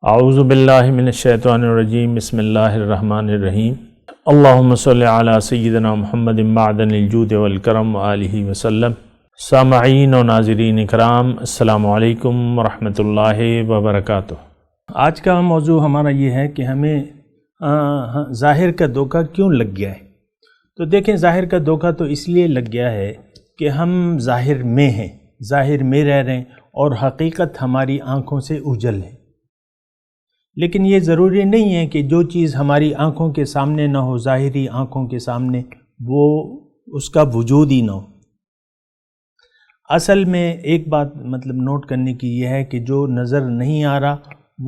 اعوذ باللہ من الشیطان الرجیم بسم اللہ الرحمن الرحیم اللہم صلی علی سیدنا محمد معدن الجود والکرم وآلہ وسلم۔ سامعین و ناظرین اکرام، السلام علیکم ورحمۃ اللہ وبرکاتہ۔ آج کا موضوع ہمارا یہ ہے کہ ہمیں ظاہر کا دھوکہ کیوں لگ گیا ہے۔ تو دیکھیں، ظاہر کا دھوکہ تو اس لیے لگ گیا ہے کہ ہم ظاہر میں ہیں، ظاہر میں رہ رہے ہیں اور حقیقت ہماری آنکھوں سے اوجھل ہے۔ لیکن یہ ضروری نہیں ہے کہ جو چیز ہماری آنکھوں کے سامنے نہ ہو، ظاہری آنکھوں کے سامنے، وہ اس کا وجود ہی نہ ہو۔ اصل میں ایک بات نوٹ کرنے کی یہ ہے کہ جو نظر نہیں آ رہا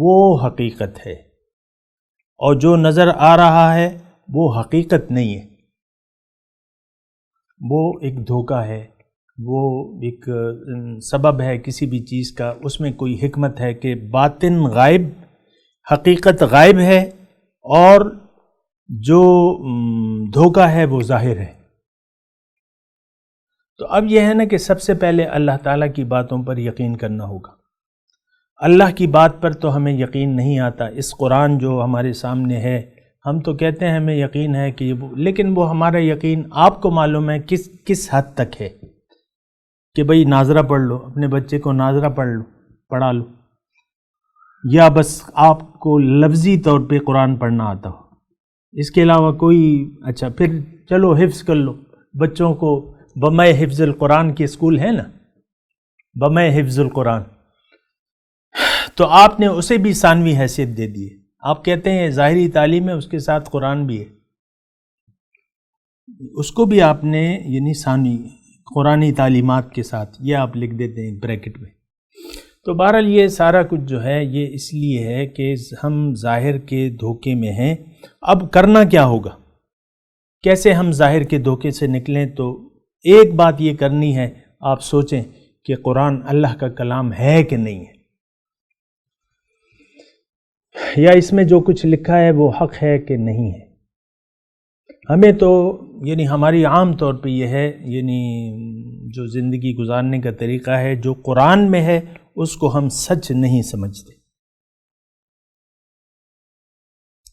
وہ حقیقت ہے، اور جو نظر آ رہا ہے وہ حقیقت نہیں ہے، وہ ایک دھوکہ ہے، وہ ایک سبب ہے کسی بھی چیز کا، اس میں کوئی حکمت ہے کہ باطن غائب، حقیقت غائب ہے، اور جو دھوکہ ہے وہ ظاہر ہے۔ تو اب یہ ہے نا کہ سب سے پہلے اللہ تعالیٰ کی باتوں پر یقین کرنا ہوگا۔ اللہ کی بات پر تو ہمیں یقین نہیں آتا۔ اس قرآن جو ہمارے سامنے ہے، ہم تو کہتے ہیں ہمیں یقین ہے کہ لیکن وہ ہمارا یقین آپ کو معلوم ہے کس حد تک ہے کہ بھئی ناظرہ پڑھ لو، اپنے بچے کو ناظرہ پڑھا لو، یا بس آپ کو لفظی طور پہ قرآن پڑھنا آتا ہو، اس کے علاوہ کوئی اچھا پھر چلو حفظ کر لو۔ بچوں کو بمع حفظ القرآن کے اسکول ہے نا، بمع حفظ القرآن، تو آپ نے اسے بھی ثانوی حیثیت دے دی ہے۔ آپ کہتے ہیں ظاہری تعلیم ہے، اس کے ساتھ قرآن بھی ہے، اس کو بھی آپ نے یعنی ثانوی قرآنی تعلیمات کے ساتھ یہ آپ لکھ دیتے ہیں بریکٹ میں۔ تو بہرحال یہ سارا کچھ جو ہے یہ اس لیے ہے کہ ہم ظاہر کے دھوکے میں ہیں۔ اب کرنا کیا ہوگا، کیسے ہم ظاہر کے دھوکے سے نکلیں؟ تو ایک بات یہ کرنی ہے، آپ سوچیں کہ قرآن اللہ کا کلام ہے کہ نہیں ہے، یا اس میں جو کچھ لکھا ہے وہ حق ہے کہ نہیں ہے۔ ہمیں تو یعنی ہماری عام طور پہ یہ ہے، یعنی جو زندگی گزارنے کا طریقہ ہے، جو قرآن میں ہے اس کو ہم سچ نہیں سمجھتے۔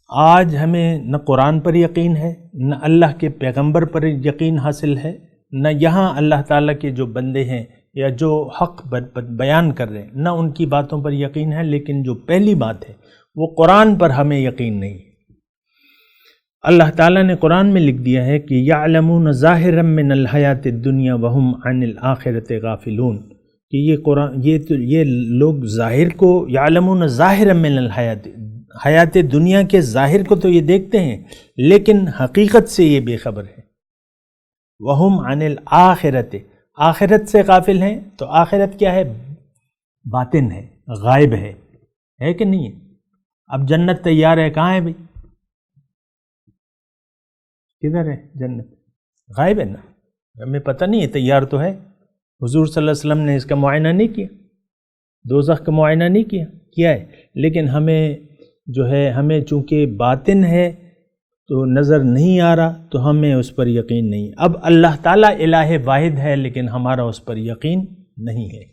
آج ہمیں نہ قرآن پر یقین ہے، نہ اللہ کے پیغمبر پر یقین حاصل ہے، نہ یہاں اللہ تعالیٰ کے جو بندے ہیں یا جو حق بیان کر رہے ہیں، نہ ان کی باتوں پر یقین ہے۔ لیکن جو پہلی بات ہے وہ قرآن پر ہمیں یقین نہیں ہے۔ اللہ تعالیٰ نے قرآن میں لکھ دیا ہے کہ یعلمون ظاہرا من الحیات الدنیا وہم عن الآخرۃ غافلون، کہ یہ قرآن یہ لوگ ظاہر کو یعلمون ظاہرا من الحیات، حیات دنیا کے ظاہر کو تو یہ دیکھتے ہیں لیکن حقیقت سے یہ بے خبر ہے۔ وہم عن الآخرۃ، آخرت سے غافل ہیں۔ تو آخرت کیا ہے؟ باطن ہے، غائب ہے کہ نہیں ہے؟ اب جنت تیار ہے، کہاں ہے بھئی؟ کدھر ہے جنت؟ غائب ہے نا، ہمیں پتہ نہیں ہے، تیار تو ہے۔ حضور صلی اللہ علیہ وسلم نے اس کا معائنہ نہیں کیا، دوزخ کا معائنہ نہیں کیا ہے، لیکن ہمیں جو ہے، ہمیں چونکہ باطن ہے تو نظر نہیں آ رہا، تو ہمیں اس پر یقین نہیں۔ اب اللہ تعالیٰ الہ واحد ہے لیکن ہمارا اس پر یقین نہیں ہے۔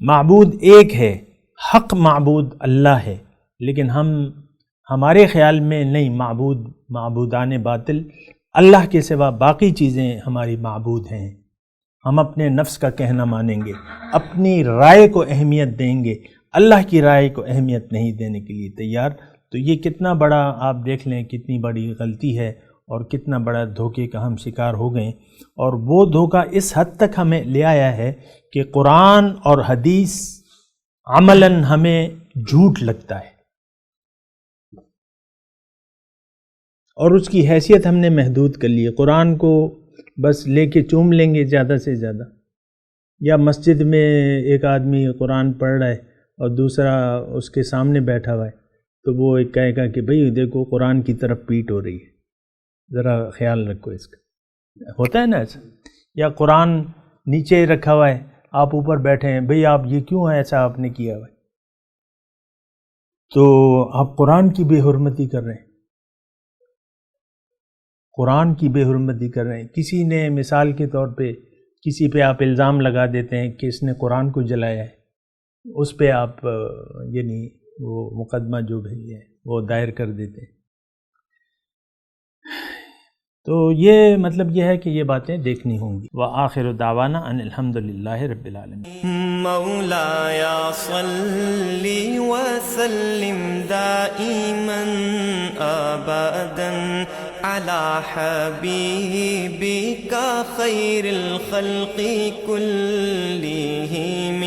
معبود ایک ہے، حق معبود اللہ ہے، لیکن ہمارے خیال میں نہیں، معبودان باطل، اللہ کے سوا باقی چیزیں ہماری معبود ہیں۔ ہم اپنے نفس کا کہنا مانیں گے، اپنی رائے کو اہمیت دیں گے، اللہ کی رائے کو اہمیت نہیں دینے کے لیے تیار۔ تو یہ کتنا بڑا، آپ دیکھ لیں کتنی بڑی غلطی ہے اور کتنا بڑا دھوکے کا ہم شکار ہو گئے۔ اور وہ دھوکہ اس حد تک ہمیں لے آیا ہے کہ قرآن اور حدیث عملاً ہمیں جھوٹ لگتا ہے، اور اس کی حیثیت ہم نے محدود کر لی ہے۔ قرآن کو بس لے کے چوم لیں گے زیادہ سے زیادہ، یا مسجد میں ایک آدمی قرآن پڑھ رہا ہے اور دوسرا اس کے سامنے بیٹھا ہوا ہے، تو وہ ایک کہے گا کہ بھئی دیکھو قرآن کی طرف پیٹ ہو رہی ہے، ذرا خیال رکھو اس کا۔ ہوتا ہے نا ایسا؟ یا قرآن نیچے رکھا ہوا ہے، آپ اوپر بیٹھے ہیں، بھئی آپ یہ کیوں ہے ایسا آپ نے کیا ہوا ہے؟ تو آپ قرآن کی بے حرمتی کر رہے ہیں، قرآن کی بے حرمتی کر رہے ہیں۔ کسی نے مثال کے طور پہ کسی پہ آپ الزام لگا دیتے ہیں کہ اس نے قرآن کو جلایا ہے، اس پہ آپ یعنی وہ مقدمہ جو بھی ہے وہ دائر کر دیتے ہیں. تو یہ مطلب یہ ہے کہ یہ باتیں دیکھنی ہوں گی. وآخر دعوانا ان الحمدللہ رب العالمین. مولایا صلی وسلم دائما ابدا على حبيبك خير الخلق كلهم